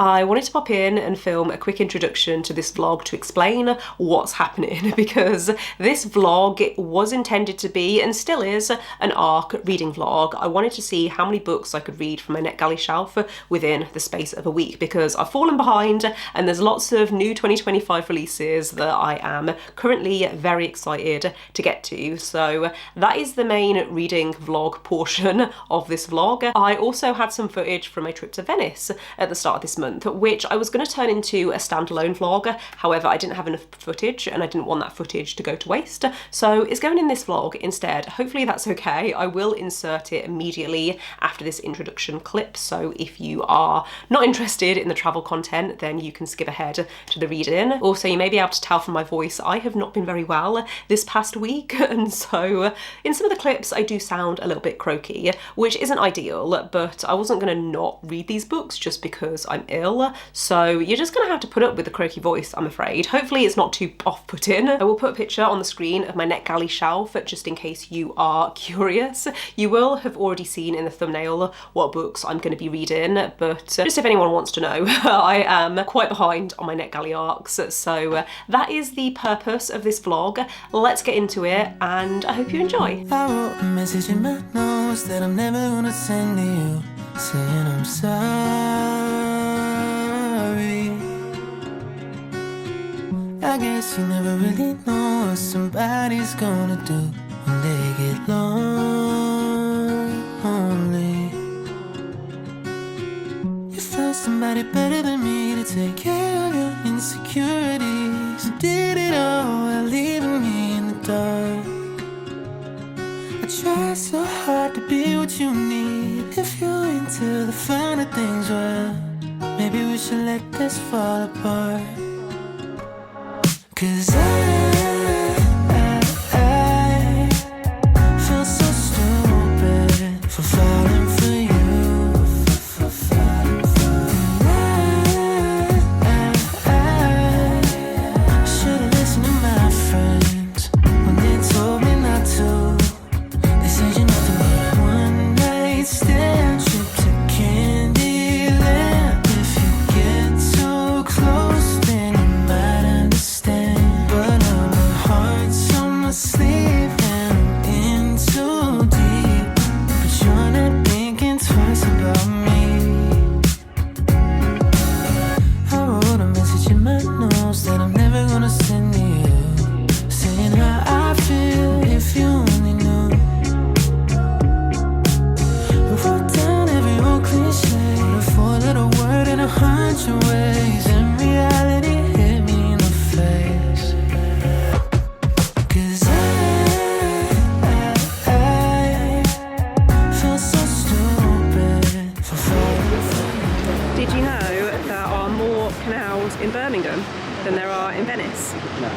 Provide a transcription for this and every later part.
I wanted to pop in and film a quick introduction to this vlog to explain what's happening because this vlog was intended to be, and still is, an ARC reading vlog. I wanted to see how many books I could read from my Netgalley shelf within the space of a week because I've fallen behind and there's lots of new 2025 releases that I am currently very excited to get to. So that is the main reading vlog portion of this vlog. I also had some footage from my trip to Venice at the start of this month, which I was going to turn into a standalone vlog. However, I didn't have enough footage and I didn't want that footage to go to waste. So it's going in this vlog instead. Hopefully that's okay. I will insert it immediately after this introduction clip. So if you are not interested in the travel content, then you can skip ahead to the reading. Also, you may be able to tell from my voice, I have not been very well this past week. And so in some of the clips, I do sound a little bit croaky, which isn't ideal, but I wasn't going to not read these books just because I'm ill. So you're just gonna have to put up with the croaky voice, I'm afraid. Hopefully it's not too off-putting. I will put a picture on the screen of my Netgalley shelf just in case you are curious. You will have already seen in the thumbnail what books I'm going to be reading, but just if anyone wants to know, I am quite behind on my Netgalley ARCs. So that is the purpose of this vlog. Let's get into it and I hope you enjoy. I wrote a message in my notes that I'm never gonna send to you, saying I'm sorry. I guess you never really know what somebody's gonna do when they get lonely. You found somebody better than me to take care of your insecurities. You did it all while leaving me in the dark. I try so hard to be what you need. If you're into the finer things, well, maybe we should let this fall apart. 'Cause I feel so stupid for falling for you. I should've listened to my friends when they told me not to. They said you're nothing but a one-night stand, trip to Candyland. If you get too close, then you might understand. But now my heart's on my sleeve and I'm in too deep. But you're not thinking twice about me. I wrote a message in my notes that I'm never gonna send to you, saying how I feel if you only knew. I wrote down every old cliche, a four-letter word in 100 ways, and reality hit me in the face. 'Cause I feel so stupid for falling for you. Did you know there are more canals in Birmingham than there are in Venice? No.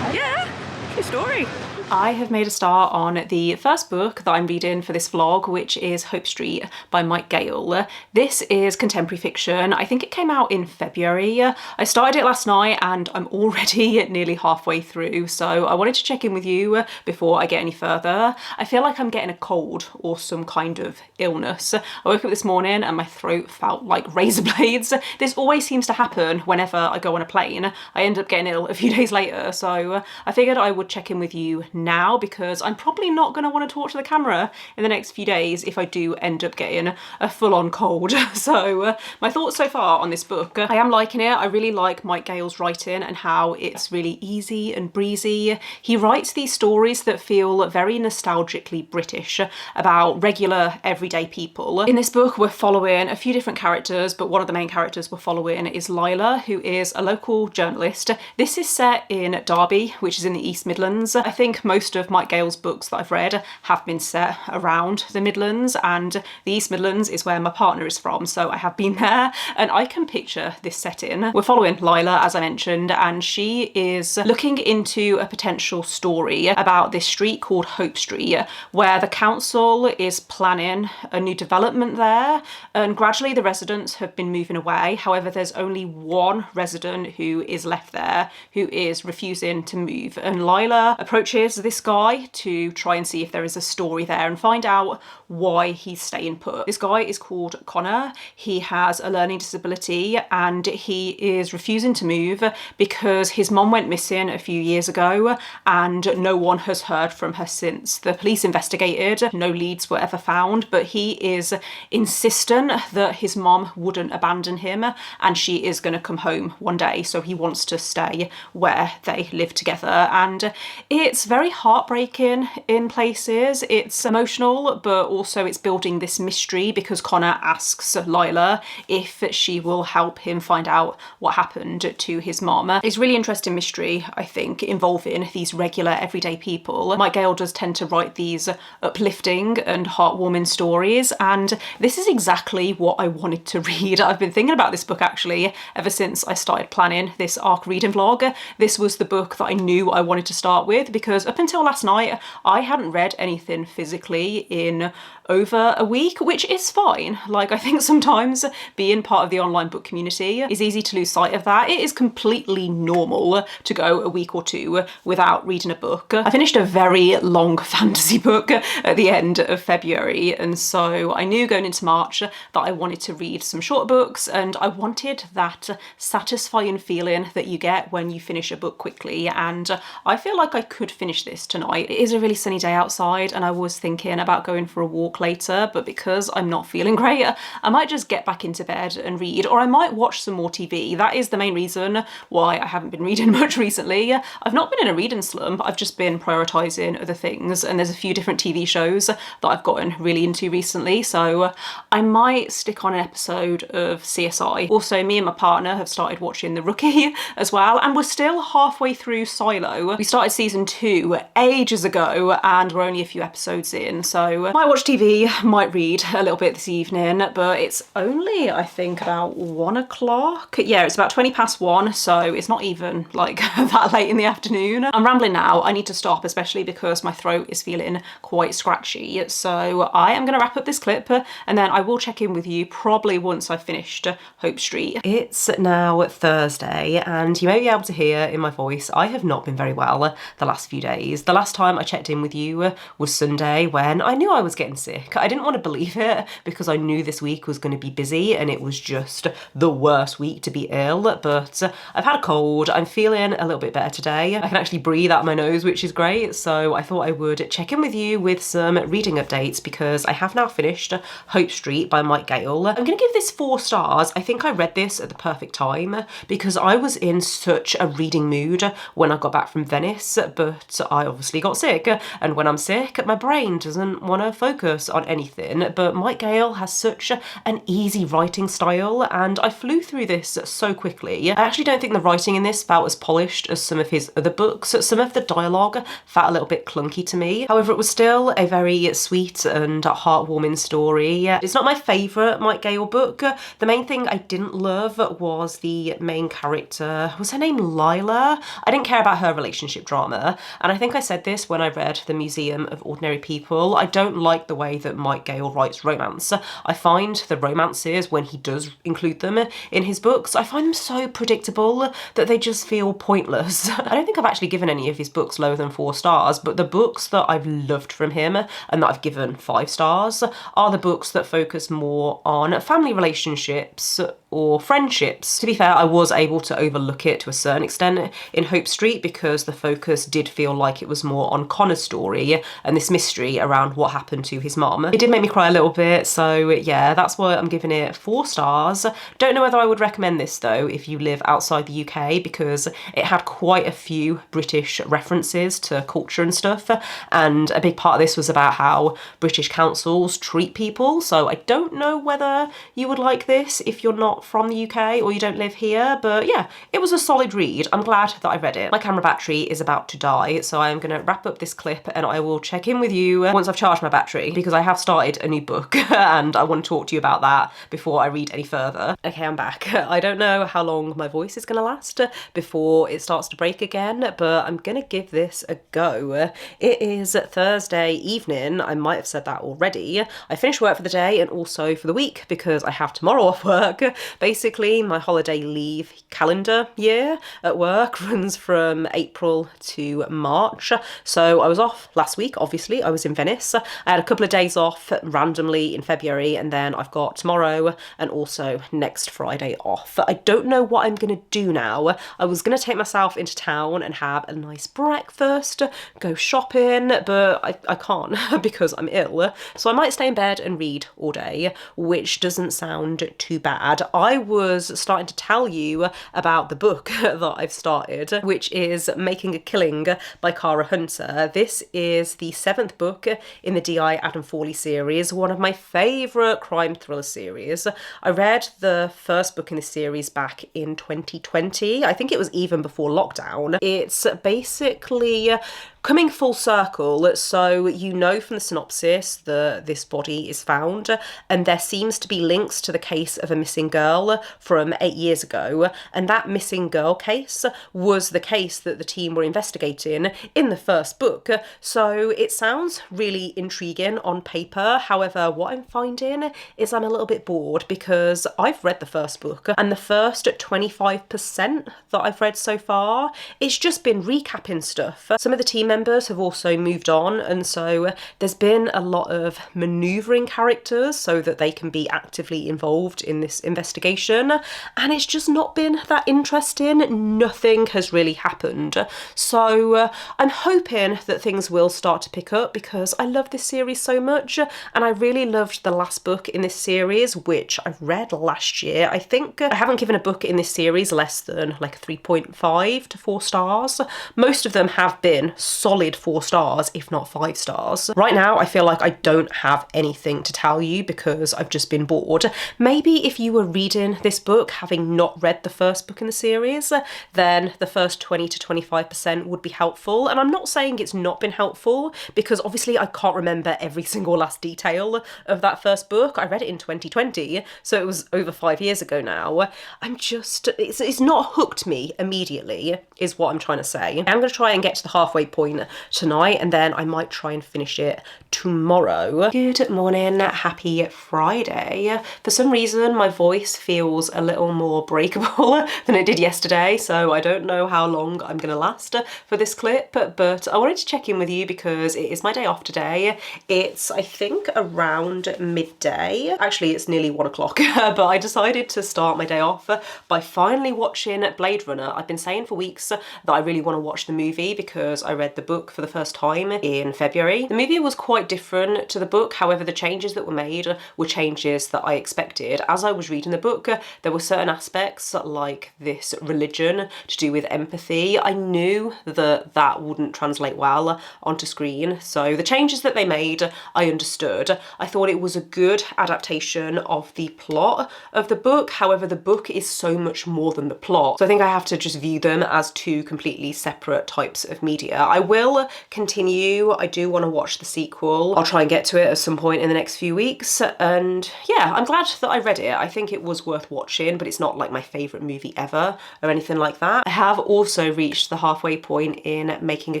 Yeah, true story. I have made a start on the first book that I'm reading for this vlog, which is Hope Street by Mike Gale. This is contemporary fiction. I think it came out in February. I started it last night and I'm already nearly halfway through, so I wanted to check in with you before I get any further. I feel like I'm getting a cold or some kind of illness. I woke up this morning and my throat felt like razor blades. This always seems to happen whenever I go on a plane. I end up getting ill a few days later, so I figured I would check in with you now because I'm probably not going to want to talk to the camera in the next few days if I do end up getting a full-on cold. So my thoughts so far on this book, I am liking it. I really like Mike Gale's writing and how it's really easy and breezy. He writes these stories that feel very nostalgically British about regular everyday people. In this book we're following a few different characters, but one of the main characters we're following is Lila, who is a local journalist. This is set in Derby, which is in the East Midlands. I think most of Mike Gale's books that I've read have been set around the Midlands, and the East Midlands is where my partner is from, so I have been there and I can picture this setting. We're following Lila, as I mentioned, and she is looking into a potential story about this street called Hope Street, where the council is planning a new development there, and gradually the residents have been moving away. However, there's only one resident who is left there who is refusing to move, and Lila approaches hires this guy to try and see if there is a story there and find out why he's staying put. This guy is called Connor. He has a learning disability and he is refusing to move because his mom went missing a few years ago and no one has heard from her since. The police investigated, no leads were ever found, but he is insistent that his mom wouldn't abandon him and she is going to come home one day, so he wants to stay where they live together. And it's very heartbreaking in places. It's emotional, but also it's building this mystery because Connor asks Lila if she will help him find out what happened to his mom. It's really interesting mystery, I think, involving these regular everyday people. Mike Gale does tend to write these uplifting and heartwarming stories, and this is exactly what I wanted to read. I've been thinking about this book actually ever since I started planning this ARC reading vlog. This was the book that I knew I wanted to start with because up until last night I hadn't read anything physically in over a week, which is fine. Like, I think sometimes being part of the online book community is easy to lose sight of that. It is completely normal to go a week or two without reading a book. I finished a very long fantasy book at the end of February, and so I knew going into March that I wanted to read some short books, and I wanted that satisfying feeling that you get when you finish a book quickly, and I feel like I could finish this tonight. It is a really sunny day outside and I was thinking about going for a walk later, but because I'm not feeling great, I might just get back into bed and read, or I might watch some more TV. That is the main reason why I haven't been reading much recently. I've not been in a reading slump, I've just been prioritising other things, and there's a few different TV shows that I've gotten really into recently, so I might stick on an episode of CSI. Also, me and my partner have started watching The Rookie as well, and we're still halfway through Silo. We started season 2 ages ago and we're only a few episodes in, so might watch TV, might read a little bit this evening, but it's only, I think, about 1 o'clock. Yeah, it's about 20 past 1, so it's not even like that late in the afternoon. I'm rambling now. I need to stop, especially because my throat is feeling quite scratchy. So I am going to wrap up this clip and then I will check in with you probably once I've finished Hope Street. It's now Thursday and you may be able to hear in my voice I have not been very well the last few days. The last time I checked in with you was Sunday when I knew I was getting sick. I didn't want to believe it because I knew this week was going to be busy and it was just the worst week to be ill, but I've had a cold. I'm feeling a little bit better today. I can actually breathe out my nose, which is great, so I thought I would check in with you with some reading updates because I have now finished Hope Street by Mike Gale. I'm going to give this 4 stars. I think I read this at the perfect time because I was in such a reading mood when I got back from Venice, but I obviously got sick, and when I'm sick my brain doesn't want to focus on anything, but Mike Gale has such an easy writing style and I flew through this so quickly. I actually don't think the writing in this felt as polished as some of his other books. Some of the dialogue felt a little bit clunky to me. However, it was still a very sweet and heartwarming story. It's not my favourite Mike Gale book. The main thing I didn't love was the main character. Was her name Lila? I didn't care about her relationship drama, and I think I said this when I read The Museum of Ordinary People. I don't like the way that Mike Gale writes romance. I find the romances, when he does include them in his books, I find them so predictable that they just feel pointless. I don't think I've actually given any of his books lower than 4 stars, but the books that I've loved from him and that I've given 5 stars are the books that focus more on family relationships or friendships. To be fair, I was able to overlook it to a certain extent in Hope Street because the focus did feel like it was more on Connor's story and this mystery around what happened to his mom. It did make me cry a little bit, so yeah, that's why I'm giving it 4 stars. Don't know whether I would recommend this though if you live outside the UK because it had quite a few British references to culture and stuff, and a big part of this was about how British councils treat people, so I don't know whether you would like this if you're not from the UK or you don't live here, but yeah, it was a solid read. I'm glad that I read it. My camera battery is about to die, so I am going to wrap up this clip and I will check in with you once I've charged my battery because because I have started a new book and I want to talk to you about that before I read any further. Okay, I'm back. I don't know how long my voice is gonna last before it starts to break again, but I'm gonna give this a go. It is Thursday evening. I might have said that already. I finished work for the day and also for the week because I have tomorrow off work. Basically, my holiday leave calendar year at work runs from April to March. So I was off last week, obviously. I was in Venice. I had a couple of days off randomly in February, and then I've got tomorrow and also next Friday off. I don't know what I'm gonna do now. I was gonna take myself into town and have a nice breakfast, go shopping, but I can't because I'm ill. So I might stay in bed and read all day, which doesn't sound too bad. I was starting to tell you about the book that I've started, which is Making a Killing by Cara Hunter. This is the 7th book in the D.I. Adam Fawley series, one of my favourite crime thriller series. I read the first book in the series back in 2020. I think it was even before lockdown. It's basically coming full circle, so you know from the synopsis that this body is found, and there seems to be links to the case of a missing girl from 8 years ago, and that missing girl case was the case that the team were investigating in the first book. So it sounds really intriguing on paper. However, what I'm finding is I'm a little bit bored because I've read the first book, and the first 25% that I've read so far, it's just been recapping stuff. Some of the team members have also moved on, and so there's been a lot of manoeuvring characters so that they can be actively involved in this investigation, and it's just not been that interesting. Nothing has really happened. So I'm hoping that things will start to pick up because I love this series so much, and I really loved the last book in this series, which I read last year. I think I haven't given a book in this series less than like 3.5 to 4 stars. Most of them have been solid 4 stars, if not 5 stars. Right now, I feel like I don't have anything to tell you because I've just been bored. Maybe if you were reading this book, having not read the first book in the series, then the first 20 to 25% would be helpful. And I'm not saying it's not been helpful because obviously I can't remember every single last detail of that first book. I read it in 2020, so it was over 5 years ago now. It's not hooked me immediately, is what I'm trying to say. I'm going to try and get to the halfway point tonight, and then I might try and finish it tomorrow. Good morning, happy Friday. For some reason, my voice feels a little more breakable than it did yesterday, so I don't know how long I'm gonna last for this clip, but I wanted to check in with you because it is my day off today. It's, I think, around midday. Actually, it's nearly 1 o'clock, but I decided to start my day off by finally watching Blade Runner. I've been saying for weeks that I really want to watch the movie because I read the book for the first time in February. The movie was quite different to the book, however the changes that were made were changes that I expected. As I was reading the book, there were certain aspects like this religion to do with empathy. I knew that that wouldn't translate well onto screen, so the changes that they made I understood. I thought it was a good adaptation of the plot of the book, however the book is so much more than the plot, so I think I have to just view them as two completely separate types of media. I will continue. I do want to watch the sequel. I'll try and get to it at some point in the next few weeks, and yeah, I'm glad that I read it. I think it was worth watching, but it's not like my favourite movie ever or anything like that. I have also reached the halfway point in Making a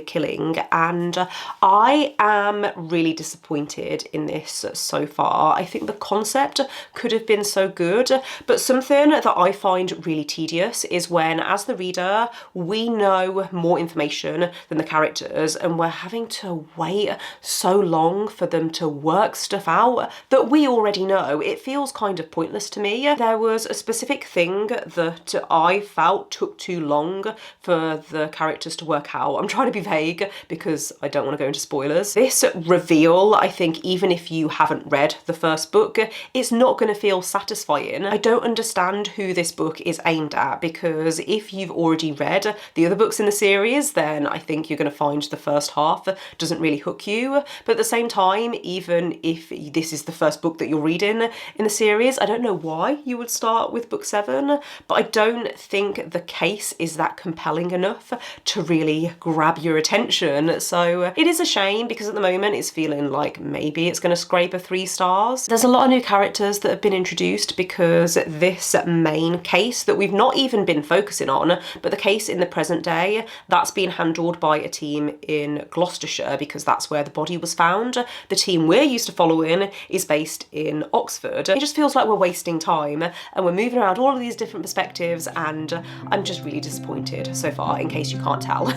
Killing, and I am really disappointed in this so far. I think the concept could have been so good, but something that I find really tedious is when, as the reader, we know more information than the characters, and we're having to wait so long for them to work stuff out that we already know. It feels kind of pointless to me. There was a specific thing that I felt took too long for the characters to work out. I'm trying to be vague because I don't want to go into spoilers. This reveal, I think, even if you haven't read the first book, it's not going to feel satisfying. I don't understand who this book is aimed at, because if you've already read the other books in the series, then I think you're going to find the first half doesn't really hook you. But at the same time, even if this is the first book that you're reading in the series, I don't know why you would start with book 7, but I don't think the case is that compelling enough to really grab your attention. So it is a shame, because at the moment it's feeling like maybe it's going to scrape a 3 stars. There's a lot of new characters that have been introduced, because this main case that we've not even been focusing on, but the case in the present day, that's been handled by a team in Gloucestershire, because that's where the body was found. The team we're used to following is based in Oxford. It just feels like we're wasting time, and we're moving around all of these different perspectives, and I'm just really disappointed so far, in case you can't tell.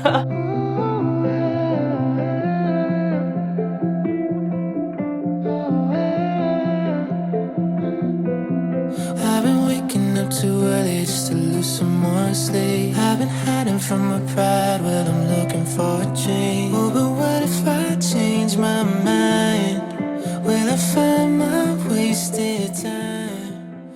I've been waking up too early just to lose some more sleep. I've been hiding from my pride while I'm looking for a change. Oh, but what if I change my mind? Will I find my wasted time?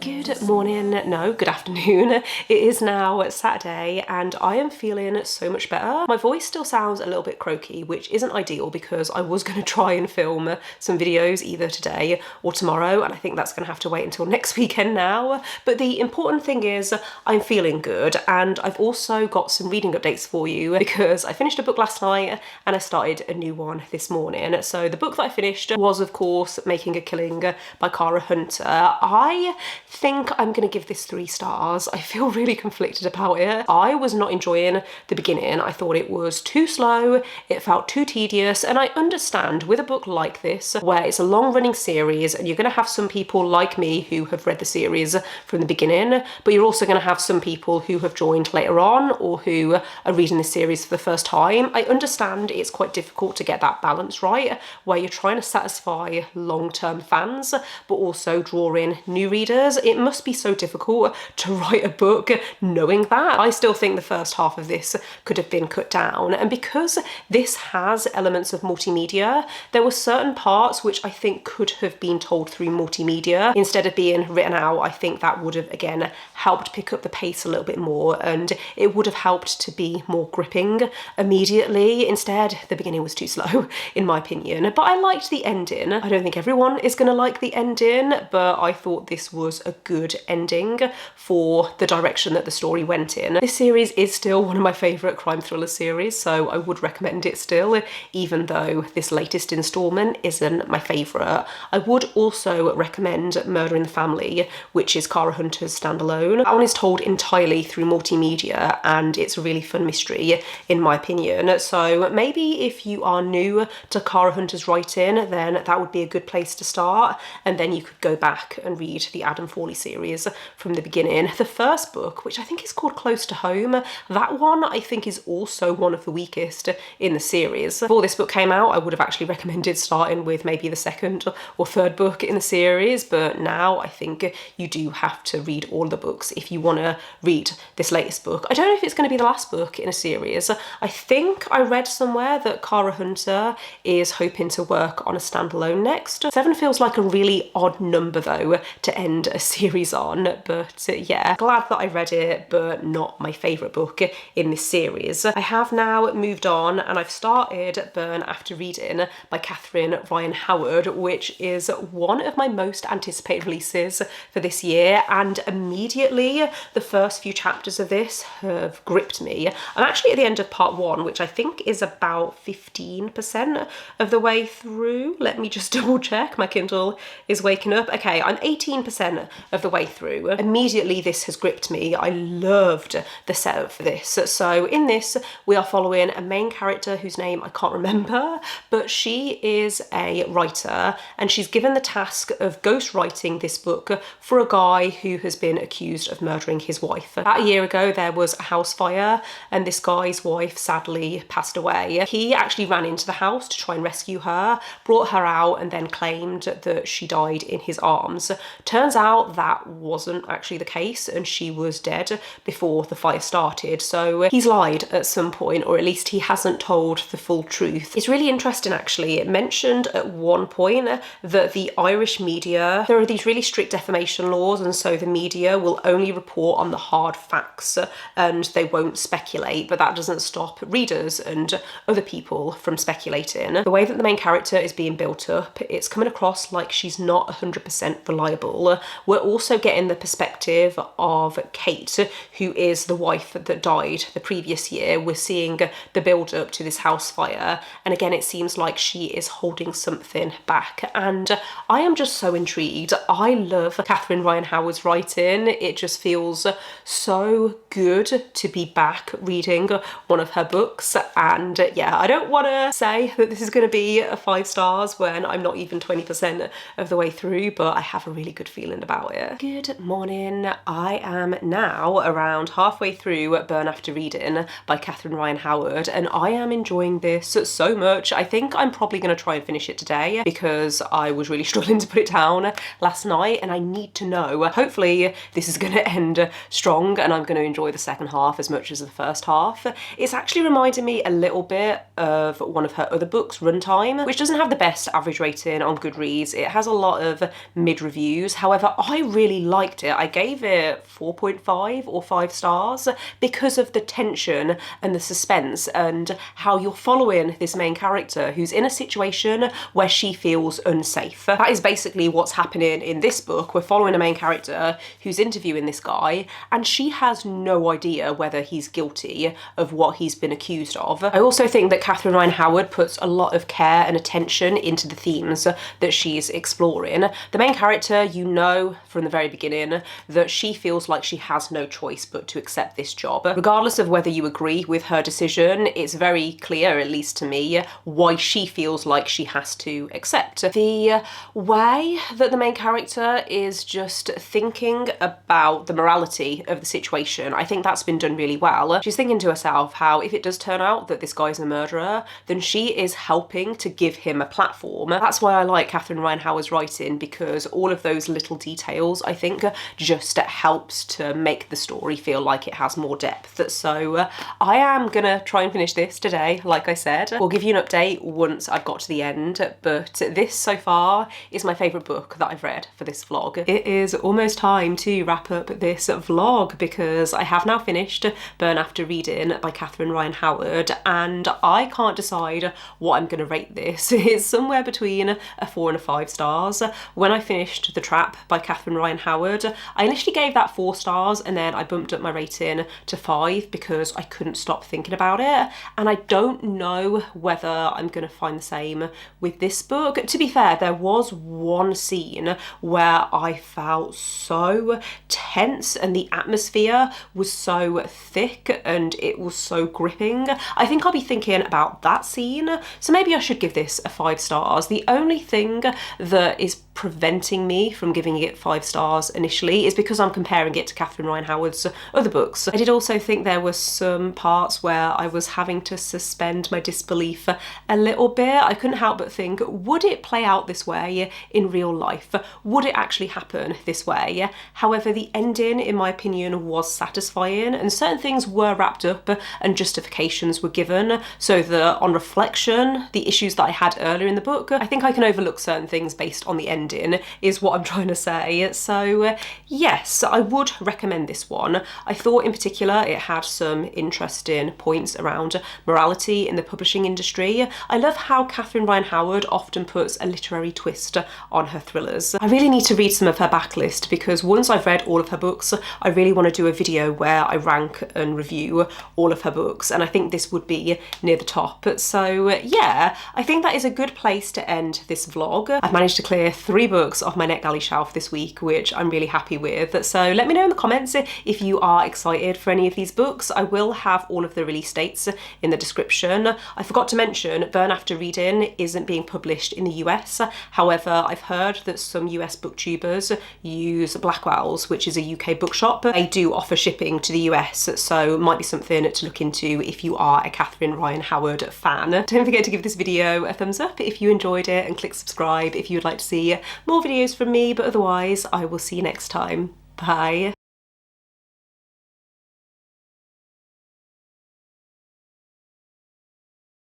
Good morning, no, good afternoon. It is now Saturday and I am feeling so much better. My voice still sounds a little bit croaky, which isn't ideal, because I was going to try and film some videos either today or tomorrow, and I think that's going to have to wait until next weekend now. But the important thing is I'm feeling good, and I've also got some reading updates for you, because I finished a book last night and I started a new one this morning. So the book that I finished was, of course, Making a Killing by Cara Hunter. I think I'm going to give this 3 stars. I feel really conflicted about it. I was not enjoying the beginning. I thought it was too slow, it felt too tedious, and I understand with a book like this, where it's a long-running series and you're going to have some people like me who have read the series from the beginning, but you're also going to have some people who have joined later on or who are reading the series for the first time. I understand it's quite difficult to get that balance right, where you're trying to satisfy long-term fans but also draw in new readers. It must be so difficult to write a book knowing that. I still think the first half of this could have been cut down, and because this has elements of multimedia, there were certain parts which I think could have been told through multimedia instead of being written out. I think that would have again helped pick up the pace a little bit more, and it would have helped to be more gripping immediately. Instead, the beginning was too slow in my opinion, but I liked the ending. I don't think everyone is going to like the ending, but I thought this was a good ending for the direction that the story went in. This series is still one of my favourite crime thriller series, so I would recommend it still, even though this latest instalment isn't my favourite. I would also recommend Murder in the Family, which is Cara Hunter's standalone. That one is told entirely through multimedia, and it's a really fun mystery in my opinion. So maybe if you are new to Cara Hunter's writing, then that would be a good place to start, and then you could go back and read the Adam Fawley series from the beginning. The first book, which I think is called Close to Home, that one I think is also one of the weakest in the series. Before this book came out, I would have actually recommended starting with maybe the second or third book in the series, but now I think you do have to read all the books if you want to read this latest book. I don't know if it's going to be the last book in a series. I think I read somewhere that Cara Hunter is hoping to work on a standalone next. 7 feels like a really odd number though to end a series on, but yeah, glad that I read it, but not my favourite book in this series. I have now moved on and I've started Burn After Reading by Catherine Ryan Howard, which is one of my most anticipated releases for this year, and immediately the first few chapters of this have gripped me. I'm actually at the end of part 1, which I think is about 15% of the way through. Let me just double check, my Kindle is waking up. Okay, I'm 18% of the way through. Immediately this has gripped me. I loved the setup for this. So in this we are following a main character whose name I can't remember, but she is a writer and she's given the task of ghostwriting this book for a guy who has been accused of murdering his wife. About a year ago there was a house fire and this guy's wife sadly passed away. He actually ran into the house to try and rescue her, brought her out and then claimed that she died in his arms. Turns out that wasn't actually the case and she was dead before the fire started. So he's lied at some point, or at least he hasn't told the full truth. It's really interesting actually. It mentioned at one point that the Irish media, there are these really strict defamation laws, and so the media will only report on the hard facts and they won't speculate, but that doesn't stop readers and other people from speculating. The way that the main character is being built up, it's coming across like she's not 100% reliable. We're also getting the perspective of Kate, who is the wife that died the previous year. We're seeing the build up to this house fire, and again it seems like she is holding something back, and I am just so intrigued. I love Catherine Ryan Howard's writing. It just feels so good to be back reading one of her books, and yeah, I don't want to say that this is going to be a 5 stars when I'm not even 20% of the way through, but I have a really good feeling about it. Good morning. I am now around halfway through Burn After Reading by Catherine Ryan Howard, and I am enjoying this so much. I think I'm probably going to try and finish it today because I was really struggling to put it down last night, and I need to know. Hopefully this is going to end strong and I'm going to enjoy the second half as much as the first half. It's actually reminding me a little bit of one of her other books, Runtime, which doesn't have the best average rating on Goodreads. It has a lot of mid reviews. However, I really liked it. I gave it 4.5 or 5 stars because of the tension and the suspense and how you're following this main character who's in a situation where she feels unsafe. That is basically what's happening in this book. We're following a main character who's interviewing this guy, and she has no idea whether he's guilty of what he's been accused of. I also think that Catherine Ryan Howard puts a lot of care and attention into the themes that she's exploring. The main character, you know from the very beginning that she feels like she has no choice but to accept this job. Regardless of whether you agree with her decision, it's very clear, at least to me, why she feels like she has to accept. The way that the main character is just thinking about the morality of the situation, I think that's been done really well. She's thinking to herself how if it does turn out that this guy's a murderer, then she is helping to give him a platform. That's why I like Catherine Ryan Howard's writing, because all of those little details, I think, just helps to make the story feel like it has more depth. So I am gonna try and finish this today, like I said. We'll give you an update once I've got to the end, but this so far is my favourite book that I've read for this vlog. It is almost time to wrap up this vlog because I have now finished Burn After Reading by Catherine Ryan Howard, and I can't decide what I'm going to rate this. It's somewhere between a 4 and a 5 stars. When I finished The Trap by Catherine Ryan Howard, I initially gave that 4 stars and then I bumped up my rating to 5 because I couldn't stop thinking about it, and I don't know whether I'm going to find the same with this book. To be fair, there was one scene where I felt so tense and the atmosphere was so thick and it was so gripping. I think I'll be thinking about that scene, so maybe I should give this a 5 stars. The only thing that is preventing me from giving it 5 stars initially is because I'm comparing it to Catherine Ryan Howard's other books. I did also think there were some parts where I was having to suspend my disbelief a little bit. I couldn't help but think, would it play out this way in real life? Would it actually happen this way? However, the ending, in my opinion, was satisfying, and certain things were wrapped up and justifications were given, so that on reflection, the issues that I had earlier in the book, I think I can overlook certain things based on the ending, is what I'm trying to say. So yes, I would recommend this one. I thought in particular it had some interesting points around morality in the publishing industry. I love how Catherine Ryan Howard often puts a literary twist on her thrillers. I really need to read some of her backlist because once I've read all of her books, I really want to do a video where I rank and review all of her books, and I think this would be near the top. So yeah, I think that is a good place to end this vlog. I've managed to clear 3 books off my Netgalley shelf this week, which I'm really happy with. So let me know in the comments if you are excited for any of these books. I will have all of the release dates in the description. I forgot to mention, Burn After Reading isn't being published in the US. However, I've heard that some US booktubers use Blackwell's, which is a UK bookshop. They do offer shipping to the US, so it might be something to look into if you are a Catherine Ryan Howard fan. Don't forget to give this video a thumbs up if you enjoyed it, and click subscribe if you would like to see more videos from me, but otherwise I will see you next time. Bye.